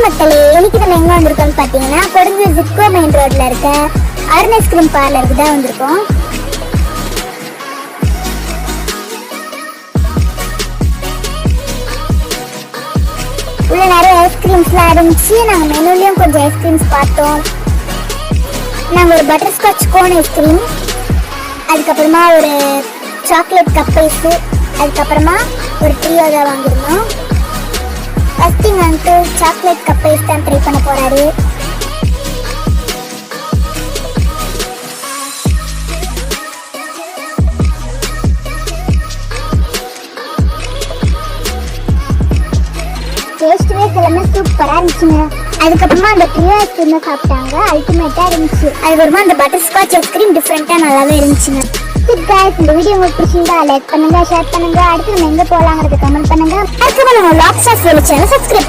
மக்களே, இன்னைக்கு நம்ம எங்க வந்திருக்கோம்னு பாத்தீங்கன்னா கொடுங்கூர் ஜிப்கோ மெயின் ரோட்ல இருக்க அருண் ஐஸ்கிரீம் பார்லருக்கு தான் வந்திருக்கோம். உள்ள நிறைய ஐஸ்கிரீம்ஸ்லாம் இருந்துச்சு. நாங்க மெனுலயும் கொஞ்சம் ஐஸ்கிரீம்ஸ் பார்த்தோம். நாங்க ஒரு பட்டர் ஸ்காட்ச் கோன் ஐஸ்கிரீம், அதுக்கப்புறமா ஒரு சாக்லேட் கப் ஐஸ், அதுக்கப்புறமா ஒரு ட்ரியோதா வாங்கிருந்தோம். ஃபர்ஸ்ட் இங்க வந்து சாக்லேட் கப் ஐஸ் தான் ட்ரை பண்ண போறாரு. டேஸ்ட்வே எல்லாமே சூப்பரா இருந்துச்சுங்க. அதுக்கப்புறமா அந்த ட்ரியோ ஐஸ்கிரீம் சாப்பிட்டாங்க, அல்டிமேட்டா இருந்துச்சு. அதுக்கப்புறமா அந்த பட்டர் ஸ்காட்ச் ஐஸ்கிரீம் டிஃப்ரெண்டா நல்லாவே இருந்துச்சுங்க. இந்த வீடியோ உங்களுக்கு பிடிச்சிருந்தா லைக் பண்ணுங்க, ஷேர் பண்ணுங்க. அடுத்து நம்ம எங்க போலாங்கிறது கமெண்ட் பண்ணுங்க. அதுக்கப்புறம் நம்ம லாக்ஸ் ஆஃப் சேனலை சப்ஸ்கிரைப்